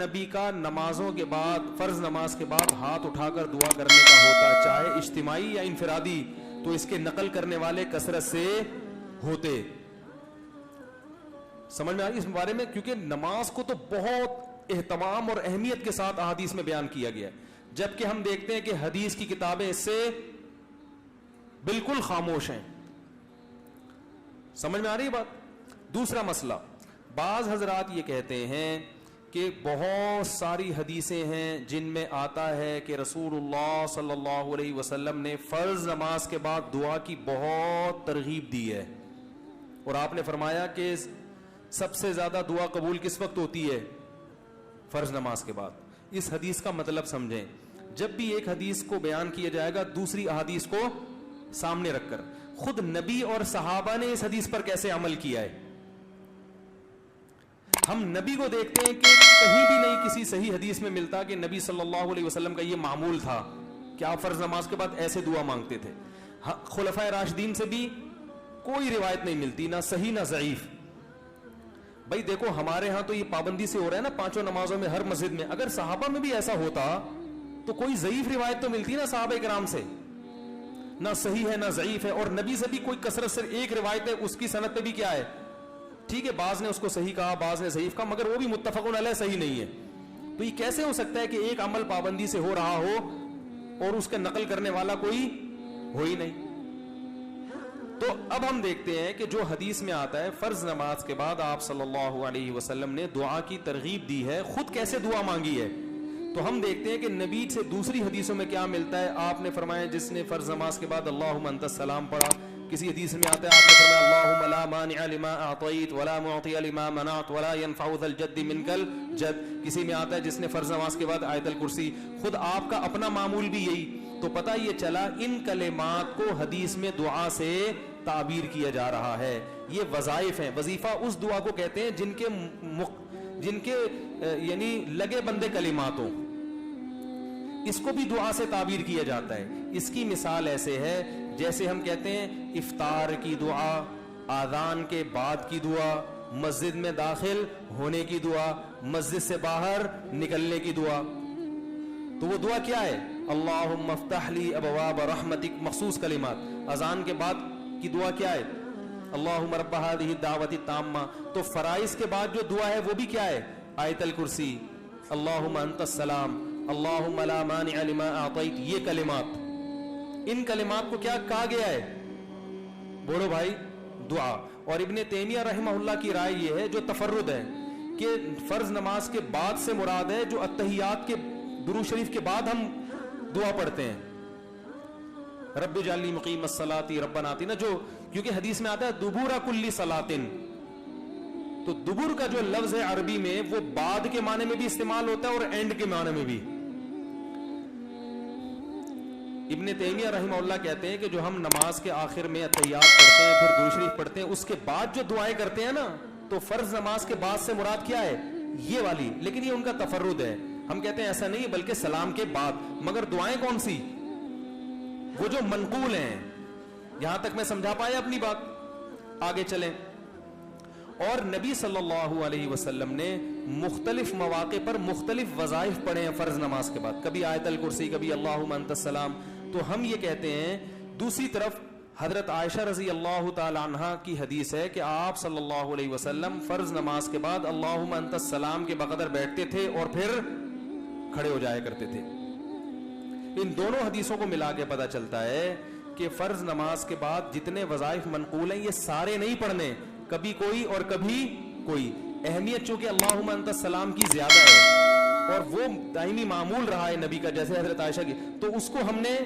نبی کا نمازوں کے بعد، فرض نماز کے بعد ہاتھ اٹھا کر دعا کرنے کا ہوتا، چاہے اجتماعی یا انفرادی، تو اس کے نقل کرنے والے کثرت سے ہوتے. سمجھ میں آ رہی اس بارے میں؟ کیونکہ نماز کو تو بہت اہتمام اور اہمیت کے ساتھ احادیث میں بیان کیا گیا ہے، جبکہ ہم دیکھتے ہیں کہ حدیث کی کتابیں اس سے بالکل خاموش ہیں. سمجھ میں آ رہی بات؟ دوسرا مسئلہ، بعض حضرات یہ کہتے ہیں کہ بہت ساری حدیثیں ہیں جن میں آتا ہے کہ رسول اللہ صلی اللہ علیہ وسلم نے فرض نماز کے بعد دعا کی بہت ترغیب دی ہے، اور آپ نے فرمایا کہ سب سے زیادہ دعا قبول کس وقت ہوتی ہے؟ فرض نماز کے بعد. اس حدیث کا مطلب سمجھیں. جب بھی ایک حدیث کو بیان کیا جائے گا دوسری احادیث کو سامنے رکھ کر، خود نبی اور صحابہ نے اس حدیث پر کیسے عمل کیا ہے. ہم نبی کو دیکھتے ہیں کہ کہیں بھی نہیں کسی صحیح حدیث میں ملتا کہ نبی صلی اللہ علیہ وسلم کا یہ معمول تھا کہ آپ فرض نماز کے بعد ایسے دعا مانگتے تھے. خلفائے راشدین سے بھی کوئی روایت نہیں ملتی، نہ صحیح نہ ضعیف. بھائی دیکھو ہمارے ہاں تو یہ پابندی سے ہو رہا ہے نا پانچوں نمازوں میں ہر مسجد میں، اگر صحابہ میں بھی ایسا ہوتا تو کوئی ضعیف روایت تو ملتی نا صحابہ کرام سے، نہ صحیح ہے نہ ضعیف ہے. اور نبی سے بھی کوئی کثرت سے ایک روایت ہے، اس کی سند پہ بھی کیا ہے، ٹھیک ہے بعض نے اس کو صحیح کہا بعض نے ضعیف کہا، مگر وہ بھی متفق علیہ صحیح نہیں ہے. تو یہ کیسے ہو سکتا ہے کہ ایک عمل پابندی سے ہو رہا ہو اور اس کا نقل کرنے والا کوئی ہو ہی نہیں. تو اب ہم دیکھتے ہیں کہ جو حدیث میں آتا ہے فرض نماز کے بعد آپ صلی اللہ علیہ وسلم نے دعا کی ترغیب دی ہے، خود کیسے دعا مانگی ہے. تو ہم دیکھتے ہیں کہ نبی سے دوسری حدیثوں میں کیا ملتا ہے. آپ نے فرمایا جس نے فرض نماز کے بعد اللہم انت السلام پڑھا، کسی حدیث میں آتا ہے آپ نے فرمایا اللہم لا مانع لما اعطیت ولا معطی لما منعت ولا ينفع ذا الجد منک الجد. کسی میں آتا ہے جس نے فرض نماز کے بعد آیت الکرسی. خود آپ کا اپنا معمول بھی یہی. تو پتہ یہ چلا ان کلمات کو حدیث میں دعا سے تعبیر کیا جا رہا ہے. یہ وظائف ہیں. وظیفہ اس دعا کو کہتے ہیں جن کے یعنی لگے بندے کلمات ہوں، اس کو بھی دعا سے تعبیر کیا جاتا ہے. اس کی مثال ایسے ہے جیسے ہم کہتے ہیں افطار کی دعا، آذان کے بعد کی دعا، مسجد میں داخل ہونے کی دعا، مسجد سے باہر نکلنے کی دعا. تو وہ دعا کیا ہے؟ اللہم افتح لی ابواب رحمتک، مخصوص کلمات. اذان کے بعد کی دعا کیا ہے؟ اللہم رب ہذہ الدعوۃ التامہ. تو فرائض کے بعد جو دعا ہے وہ بھی کیا ہے؟ آیت الکرسی، اللہم انت السلام، اللہم لا مانع لما اعطیت. یہ کلمات، ان کلمات کو کیا کہا گیا ہے؟ بولو بھائی، دعا. اور ابن تیمیہ رحمہ اللہ کی رائے یہ ہے جو تفرد ہے کہ فرض نماز کے بعد سے مراد ہے جو اتحیات کے درود شریف کے بعد ہم دعا پڑھتے ہیں، رب اجعلنی مقیم الصلاۃ ربنا آتنا، جو کیونکہ حدیث میں آتا ہے دبور کل صلاۃ. تو دبر کا جو لفظ ہے عربی میں وہ بعد کے معنی میں بھی استعمال ہوتا ہے اور اینڈ کے معنی میں بھی. ابن تیمیہ رحمہ اللہ کہتے ہیں کہ جو ہم نماز کے آخر میں اتحیات پڑھتے ہیں پھر درود شریف پڑھتے ہیں، اس کے بعد جو دعائیں کرتے ہیں نا، تو فرض نماز کے بعد سے مراد کیا ہے؟ یہ والی. لیکن یہ ان کا تفرد ہے. ہم کہتے ہیں ایسا نہیں بلکہ سلام کے بعد. مگر دعائیں کون سی؟ وہ جو منقول ہیں. یہاں تک میں سمجھا پایا اپنی بات؟ آگے چلیں. اور نبی صلی اللہ علیہ وسلم نے مختلف مواقع پر مختلف وظائف پڑھے ہیں فرض نماز کے بعد، کبھی آیت الکرسی، کبھی اللہم انت السلام. تو ہم یہ کہتے ہیں. دوسری طرف حضرت عائشہ رضی اللہ تعالی عنہا کی حدیث ہے کہ آپ صلی اللہ علیہ وسلم فرض نماز کے بعد اللہم انت السلام کے بقدر بیٹھتے تھے اور پھر کھڑے ہو جایا کرتے تھے. ان دونوں حدیثوں کو ملا کے پتہ چلتا ہے کہ فرض نماز کے بعد جتنے وظائف منقول ہیں یہ سارے نہیں پڑھنے، کبھی کوئی اور کبھی کوئی. اہمیت چونکہ اللہم انت السلام کی زیادہ ہے اور وہ دائمی معمول رہا ہے نبی کا جیسے حضرت عائشہ کی، تو اس کو ہم نے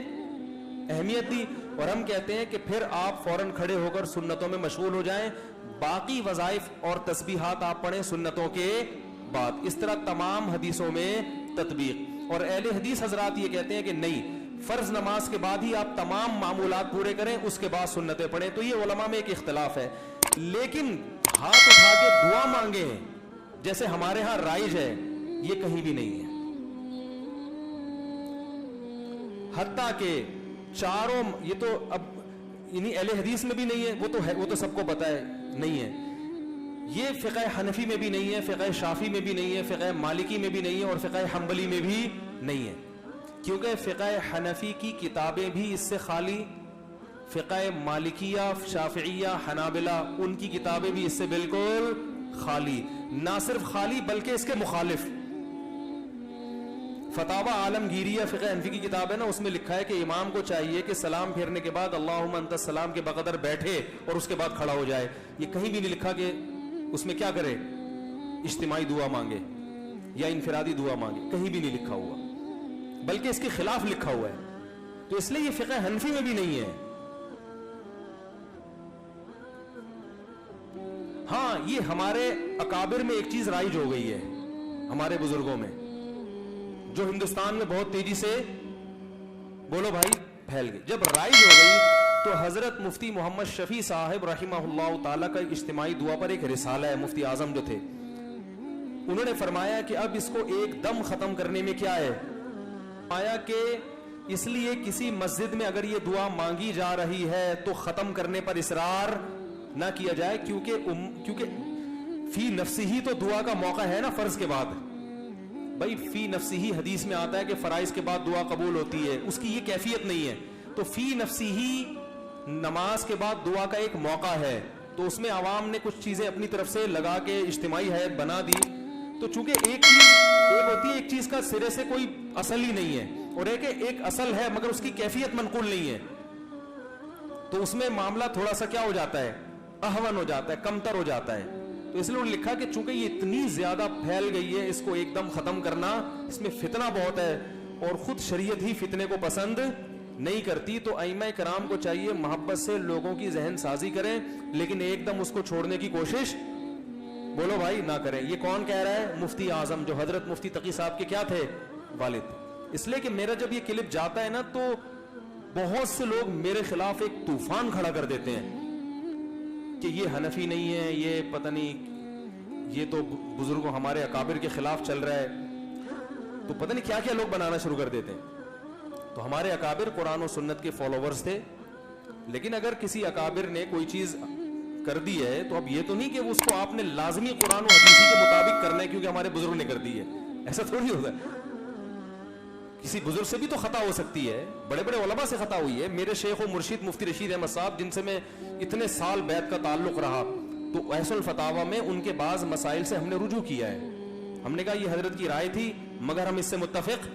اہمیت دی. اور ہم کہتے ہیں کہ پھر آپ فوراً کھڑے ہو کر سنتوں میں مشغول ہو جائیں، باقی وظائف اور تسبیحات آپ پڑھیں سنتوں کے بعد. اس طرح تمام حدیثوں میں تطبیق. اور اہل حدیث حضرات یہ کہتے ہیں کہ نہیں، فرض نماز کے بعد ہی آپ تمام معمولات پورے کریں، اس کے بعد سنتیں پڑھیں. تو یہ علماء میں ایک اختلاف ہے. لیکن ہاتھ اٹھا کے دعا مانگے جیسے ہمارے ہاں رائج ہے، یہ کہیں بھی نہیں ہے. حتیٰ کہ چاروں، یہ تو اب یعنی اہل حدیث میں بھی نہیں ہے، وہ تو سب کو پتا ہے نہیں ہے. یہ فقہ حنفی میں بھی نہیں ہے, فقہ شافی میں بھی نہیں ہے, فقہ مالکی میں بھی نہیں ہے, اور فقہ حنبلی میں بھی نہیں ہے, کیونکہ فقہ حنفی کی کتابیں بھی اس سے خالی, فقہ مالکیہ, شافعیہ, حنابلہ ان کی کتابیں بھی اس سے بالکل خالی. نہ صرف خالی بلکہ اس کے مخالف. فتاوی عالمگیریہ فقہ حنفی کی کتاب ہے نا, اس میں لکھا ہے کہ امام کو چاہیے کہ سلام پھیرنے کے بعد اللہم انت السلام کے بقدر بیٹھے اور اس کے بعد کھڑا ہو جائے. یہ کہیں بھی نہیں لکھا کہ اس میں کیا کرے, اجتماعی دعا مانگے یا انفرادی دعا مانگے, کہیں بھی نہیں لکھا ہوا, بلکہ اس کے خلاف لکھا ہوا ہے. تو اس لیے یہ فقہ حنفی میں بھی نہیں ہے. ہاں یہ ہمارے اکابر میں ایک چیز رائج ہو گئی ہے, ہمارے بزرگوں میں, جو ہندوستان میں بہت تیزی سے, بولو بھائی, پھیل گئی. جب رائج ہو گئی تو حضرت مفتی محمد شفیع صاحب رحمہ اللہ تعالیٰ کا اجتماعی دعا پر ایک رسالہ ہے, مفتی اعظم جو تھے, انہوں نے فرمایا کہ اب اس کو ایک دم ختم کرنے میں کیا ہے, فرمایا کہ اس لیے کسی مسجد میں اگر یہ دعا مانگی جا رہی ہے تو ختم کرنے پر اصرار نہ کیا جائے, کیونکہ فی نفسی ہی تو دعا کا موقع ہے نا فرض کے بعد. بھائی فی نفسی ہی حدیث میں آتا ہے کہ فرائض کے بعد دعا قبول ہوتی ہے, اس کی یہ کیفیت نہیں ہے. تو فی نفسی ہی نماز کے بعد دعا کا ایک موقع ہے, تو اس میں عوام نے کچھ چیزیں اپنی طرف سے لگا کے اجتماعی حیت بنا دی. تو چونکہ ایک ہوتی ہے, ایک چیز کا سرے سے کوئی اصل ہی نہیں ہے, اور ایک اصل ہے مگر اس کی کیفیت منقول نہیں ہے, تو اس میں معاملہ تھوڑا سا کیا ہو جاتا ہے, اہون ہو جاتا ہے, کمتر ہو جاتا ہے. تو اس لیے انہوں نے لکھا کہ چونکہ یہ اتنی زیادہ پھیل گئی ہے, اس کو ایک دم ختم کرنا, اس میں فتنہ بہت ہے, اور خود شریعت ہی فتنے کو پسند نہیں کرتی. تو ائمہ کرام کو چاہیے محبت سے لوگوں کی ذہن سازی کریں, لیکن ایک دم اس کو چھوڑنے کی کوشش, بولو بھائی, نہ کریں. یہ کون کہہ رہا ہے, مفتی اعظم, جو حضرت مفتی تقی صاحب کے کیا تھے, والد. اس لیے کہ میرا جب یہ کلپ جاتا ہے نا تو بہت سے لوگ میرے خلاف ایک طوفان کھڑا کر دیتے ہیں کہ یہ حنفی نہیں ہے, یہ پتہ نہیں, یہ تو بزرگوں ہمارے اکابر کے خلاف چل رہا ہے, تو پتہ نہیں کیا کیا لوگ بنانا شروع کر دیتے ہیں. تو ہمارے اکابر قرآن و سنت کے فالوورز تھے, لیکن اگر کسی اکابر نے کوئی چیز کر دی ہے تو اب یہ تو نہیں کہ اس کو آپ نے لازمی قرآن و حدیث کے مطابق کرنا ہے کیونکہ ہمارے بزرگ نے کر دی ہے, ایسا تھوڑی ہوتا ہے. کسی بزرگ سے بھی تو خطا ہو سکتی ہے, بڑے بڑے علماء سے خطا ہوئی ہے. میرے شیخ و مرشد مفتی رشید احمد صاحب, جن سے میں اتنے سال بیعت کا تعلق رہا, تو احسن الفتاوی میں ان کے بعض مسائل سے ہم نے رجوع کیا ہے. ہم نے کہا یہ حضرت کی رائے تھی مگر ہم اس سے متفق,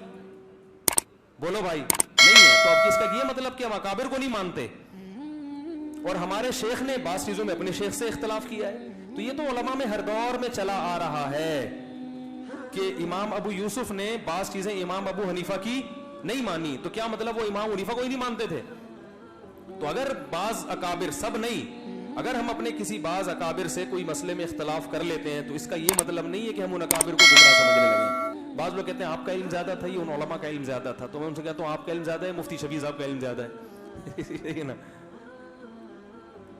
بولو بھائی, نہیں ہے. تو اب اس کا یہ مطلب کہ ہم اکابر کو نہیں مانتے, اور ہمارے شیخ نے بعض چیزوں میں اپنے شیخ سے اختلاف کیا ہے. تو یہ تو علماء میں ہر دور میں چلا آ رہا ہے کہ امام ابو یوسف نے بعض چیزیں امام ابو حنیفہ کی نہیں مانی, تو کیا مطلب وہ امام حنیفہ کو ہی نہیں مانتے تھے. تو اگر بعض اکابر, سب نہیں, اگر ہم اپنے کسی بعض اکابر سے کوئی مسئلے میں اختلاف کر لیتے ہیں تو اس کا یہ مطلب نہیں ہے کہ ہم ان اکابر کو گمراہ سمجھنے لگیں. بعض لوگ کہتے ہیں آپ کا علم زیادہ تھا, یہ ان علماء کا علم زیادہ تھا. تو میں ان سے کہتا ہوں آپ کا علم زیادہ ہے, مفتی شفیع صاحب کا علم زیادہ ہے نا.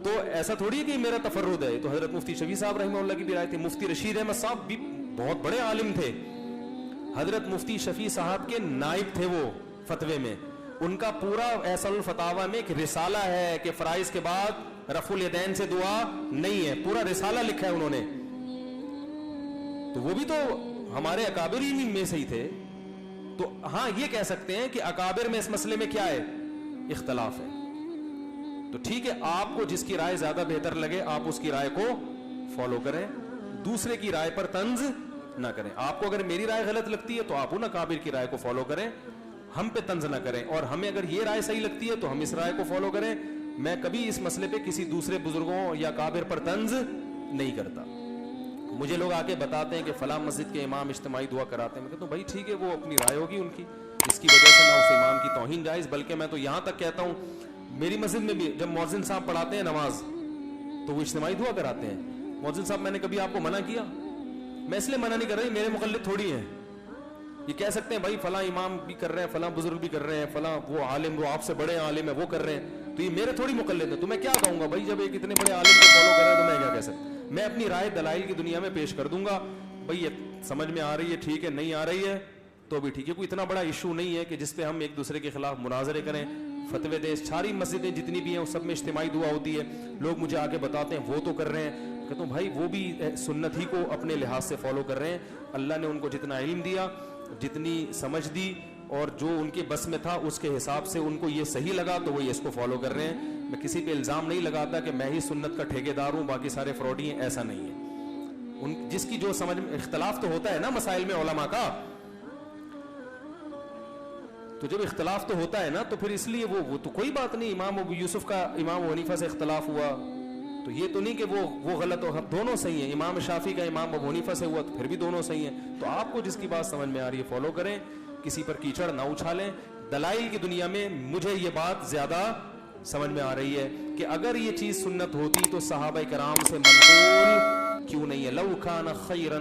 تو ایسا تھوڑی ہے کہ میرا تفرد ہے. تو حضرت مفتی شفیع صاحب رحمہ اللہ کی بھی رائے تھی. مفتی رشید احمد صاحب بھی بہت بڑے عالم تھے, حضرت مفتی شفیع صاحب کے نائب تھے وہ فتوے میں. ان کا پورا احسن الفتاوی میں ایک رسالہ ہے کہ فرائض کے بعد رفع الیدین سے دعا نہیں ہے, پورا رسالہ لکھا ہے انہوں نے. تو وہ بھی تو ہمارے اکابر ہی میں سے ہی تھے. تو ہاں یہ کہہ سکتے ہیں کہ اکابر میں اس مسئلے میں کیا ہے, اختلاف ہے. تو ٹھیک ہے, آپ کو جس کی رائے زیادہ بہتر لگے آپ اس کی رائے کو فالو کریں, دوسرے کی رائے پر طنز نہ کریں. آپ کو اگر میری رائے غلط لگتی ہے تو آپ ان اکابر کی رائے کو فالو کریں, ہم پہ طنز نہ کریں. اور ہمیں اگر یہ رائے صحیح لگتی ہے تو ہم اس رائے کو فالو کریں. میں کبھی اس مسئلے پہ کسی دوسرے بزرگوں یا اکابر پر طنز نہیں کرتا. مجھے لوگ آ کے بتاتے ہیں کہ فلاں مسجد کے امام اجتماعی دعا کراتے ہیں, میں کہتا ہوں بھائی ٹھیک ہے, وہ اپنی رائے ہوگی ان کی, اس کی وجہ سے نہ اس امام کی توہین جائز. بلکہ میں تو یہاں تک کہتا ہوں, میری مسجد میں بھی جب مؤذن صاحب پڑھاتے ہیں نماز تو وہ اجتماعی دعا کراتے ہیں. مؤذن صاحب میں نے کبھی آپ کو منع کیا؟ میں اس لیے منع نہیں کر رہی, میرے مقلد تھوڑی ہیں. یہ کہہ سکتے ہیں بھائی فلاں امام بھی کر رہے ہیں, فلاں بزرگ بھی کر رہے ہیں, فلاں وہ عالم, وہ آپ سے بڑے عالم ہے, وہ کر رہے ہیں, تو یہ میرے تھوڑی مقلد ہیں. تو میں کیا کہوں گا بھائی, جب ایک اتنے بڑے عالم کو فالو کر رہے ہیں تو میں کیا کہہ سکتا. میں اپنی رائے دلائل کی دنیا میں پیش کر دوں گا, بھائی یہ سمجھ میں آ رہی ہے ٹھیک ہے, نہیں آ رہی ہے تو بھی ٹھیک ہے. کوئی اتنا بڑا ایشو نہیں ہے کہ جس پہ ہم ایک دوسرے کے خلاف مناظرے کریں, فتوے دیں. ساری مسجدیں جتنی بھی ہیں اس سب میں اجتماعی دعا ہوتی ہے. لوگ مجھے آ کے بتاتے ہیں وہ تو کر رہے ہیں, کہتا ہوں بھائی وہ بھی سنت ہی کو اپنے لحاظ سے فالو کر رہے ہیں. اللہ نے ان کو جتنا علم دیا, جتنی سمجھ دی, اور جو ان کے بس میں تھا اس کے حساب سے ان کو یہ صحیح لگا تو وہ اس کو فالو کر رہے ہیں. میں کسی پہ الزام نہیں لگاتا کہ میں ہی سنت کا ٹھیکیدار ہوں, باقی سارے فراڈی ہیں, ایسا نہیں ہے. جس کی جو سمجھ میں, اختلاف تو ہوتا ہے نا مسائل میں علماء کا, تو جب اختلاف تو ہوتا ہے نا تو پھر اس لیے وہ تو کوئی بات نہیں. امام ابو یوسف کا امام ابو حنیفہ سے اختلاف ہوا تو یہ تو نہیں کہ وہ غلط ہو, دونوں صحیح ہیں. امام شافعی کا امام ابو حنیفہ سے ہوا تو پھر بھی دونوں صحیح ہیں. تو آپ کو جس کی بات سمجھ میں آ رہی ہے فالو کریں, کسی پر کیچڑ نہ اچھالیں. دلائل کی دنیا میں مجھے یہ بات زیادہ سمجھ میں آ رہی ہے کہ اگر یہ چیز سنت ہوتی تو صحابہ کرام سے منقول کیوں نہیں ہے؟ لو کان خیرا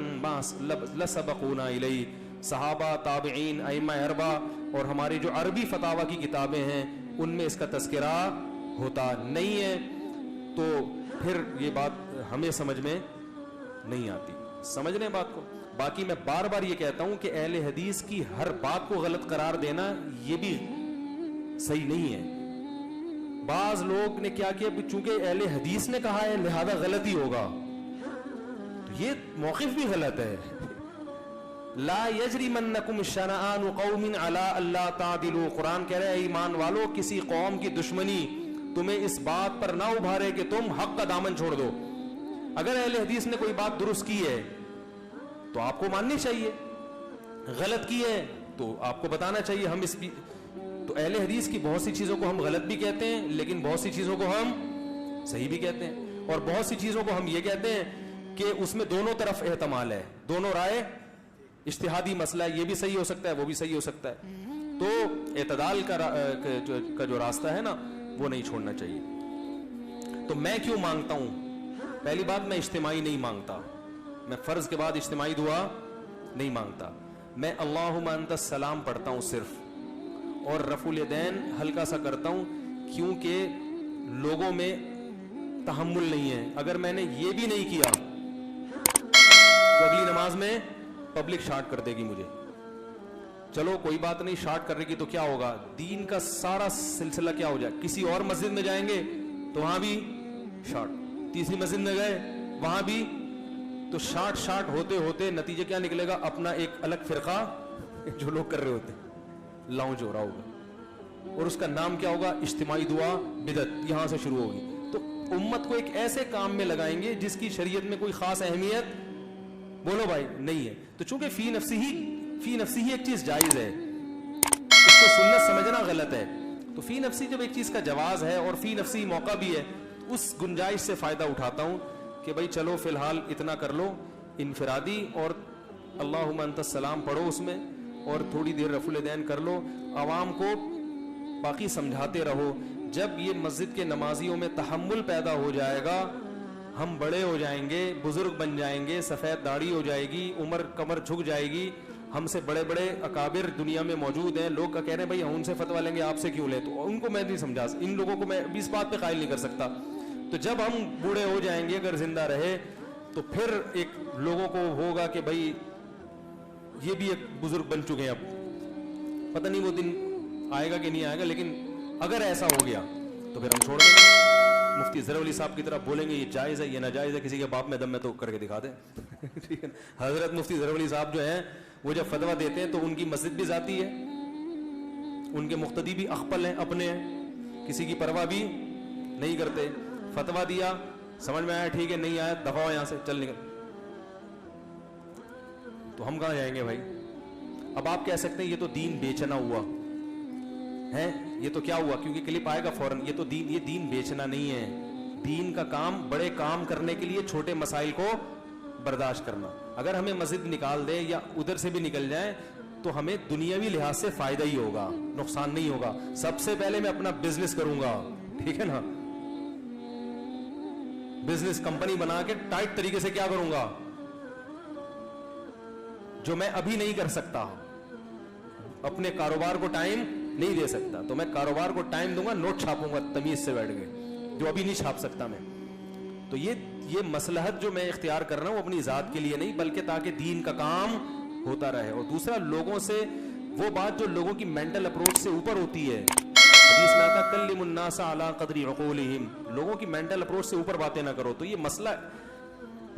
لسبقونا الیہ. صحابہ, تابعین, ائمہ اربعہ اور ہماری جو عربی فتاوی کی کتابیں ہیں ان میں اس کا تذکرہ ہوتا نہیں ہے. تو پھر یہ بات ہمیں سمجھ میں نہیں آتی. سمجھ لیں بات کو. باقی میں بار بار یہ کہتا ہوں کہ اہل حدیث کی ہر بات کو غلط قرار دینا یہ بھی صحیح نہیں ہے. بعض لوگ نے کیا کیا, چونکہ اہل حدیث نے کہا ہے لہذا غلط ہی ہوگا, تو یہ موقف بھی غلط ہے. لا یجرمنکم شنآن قوم علی الا تعدلوا. قرآن کہہ رہے ہیں ایمان والو, کسی قوم کی دشمنی تمہیں اس بات پر نہ ابھارے کہ تم حق کا دامن چھوڑ دو. اگر اہل حدیث نے کوئی بات درست کی ہے تو آپ کو ماننی چاہیے, غلط کی ہے تو آپ کو بتانا چاہیے. ہم اس کی تو اہل حدیث کی بہت سی چیزوں کو ہم غلط بھی کہتے ہیں, لیکن بہت سی چیزوں کو ہم صحیح بھی کہتے ہیں, اور بہت سی چیزوں کو ہم یہ کہتے ہیں کہ اس میں دونوں طرف احتمال ہے, دونوں رائے, اجتہادی مسئلہ ہے, یہ بھی صحیح ہو سکتا ہے وہ بھی صحیح ہو سکتا ہے. تو اعتدال کا جو راستہ ہے نا وہ نہیں چھوڑنا چاہیے. تو میں کیوں مانگتا ہوں؟ پہلی بات, میں اجتماعی نہیں مانگتا, میں فرض کے بعد اجتماعی دعا نہیں مانگتا. میں اللہم انت السلام پڑھتا ہوں صرف, اور رفع الیدین ہلکا سا کرتا ہوں کیونکہ لوگوں میں تحمل نہیں ہے. اگر میں نے یہ بھی نہیں کیا تو اگلی نماز میں پبلک شارٹ کر دے گی مجھے. چلو کوئی بات نہیں, شارٹ کر رہے گی تو کیا ہوگا, دین کا سارا سلسلہ کیا ہو جائے. کسی اور مسجد میں جائیں گے تو وہاں بھی شارٹ, تیسری مسجد میں گئے وہاں بھی, تو شارٹ ہوتے ہوتے نتیجہ کیا نکلے گا, اپنا ایک الگ فرقہ جو لوگ کر رہے ہوتے لانچ ہو رہا ہوگا, اور اس کا نام کیا ہوگا, اجتماعی دعا بدعت, یہاں سے شروع ہوگی. تو امت کو ایک ایسے کام میں لگائیں گے جس کی شریعت میں کوئی خاص اہمیت بولو بھائی نہیں ہے. تو چونکہ فی نفسی ہی ایک چیز جائز ہے, اس کو سنت سمجھنا غلط ہے. تو فی نفسی جب ایک چیز کا جواز ہے اور فی نفسی موقع بھی ہے, تو اس گنجائش سے فائدہ اٹھاتا ہوں کہ بھائی چلو فی الحال اتنا کر لو انفرادی, اور اللہم انت السلام پڑھو اس میں, اور تھوڑی دیر رفع الیدین کر لو. عوام کو باقی سمجھاتے رہو. جب یہ مسجد کے نمازیوں میں تحمل پیدا ہو جائے گا, ہم بڑے ہو جائیں گے, بزرگ بن جائیں گے, سفید داڑھی ہو جائے گی, عمر کمر جھک جائے گی, ہم سے بڑے بڑے اکابر دنیا میں موجود ہیں, لوگ کہہ رہے ہیں بھائی ہم ان سے فتویٰ لیں گے آپ سے کیوں لیں, تو ان کو میں نہیں سمجھا, ان لوگوں کو میں اس بات پہ قائل نہیں کر سکتا. تو جب ہم بوڑھے ہو جائیں گے اگر زندہ رہے, تو پھر ایک لوگوں کو ہوگا کہ بھائی یہ بھی ایک بزرگ بن چکے ہیں, اب پتہ نہیں وہ دن آئے گا کہ نہیں آئے گا, لیکن اگر ایسا ہو گیا تو پھر ہم چھوڑ دیں گے. مفتی ظفر علی صاحب کی طرح بولیں گے یہ جائز ہے یہ ناجائز ہے, کسی کے باپ میں دم میں تو کر کے دکھا دیں. ٹھیک ہے, حضرت مفتی ظفر علی صاحب جو ہیں وہ جب فتویٰ دیتے ہیں تو ان کی مسجد بھی ذاتی ہے, ان کے مقتدی بھی اخپل ہیں, اپنے ہیں, کسی کی پرواہ بھی نہیں کرتے. فتویٰ دیا, سمجھ میں آیا ٹھیک ہے, نہیں آیا دفع ہو یہاں سے, چل نکل. تو ہم کہاں جائیں گے بھائی؟ اب آپ کہہ سکتے ہیں یہ تو دین بیچنا ہوا ہے, یہ تو کیا ہوا, کیونکہ کلپ آئے گا فوراً, یہ دین بیچنا نہیں ہے. دین کا کام بڑے کام کرنے کے لیے چھوٹے مسائل کو برداشت کرنا. اگر ہمیں مسجد نکال دے یا ادھر سے بھی نکل جائیں تو ہمیں دنیاوی لحاظ سے فائدہ ہی ہوگا, نقصان نہیں ہوگا. سب سے پہلے میں اپنا بزنس کروں گا, ٹھیک ہے نا, بزنس کمپنی بنا کے ٹائٹ طریقے سے کیا کروں گا جو میں ابھی نہیں کر سکتا. اپنے کاروبار کو ٹائم نہیں دے سکتا تو میں کاروبار کو ٹائم دوں گا, نوٹ چھاپوں گا تمیز سے بیٹھ کے, جو ابھی نہیں چھاپ سکتا میں. تو یہ مصلحت جو میں اختیار کر رہا ہوں اپنی ذات کے لیے نہیں, بلکہ تاکہ دین کا کام ہوتا رہے. اور دوسرا, لوگوں سے وہ بات جو لوگوں کی مینٹل اپروچ سے اوپر ہوتی ہے, حدیث میں آتا کلم الناس علی قدر عقولہم, لوگوں کی مینٹل اپروچ سے اوپر باتیں نہ کرو. تو یہ مسئلہ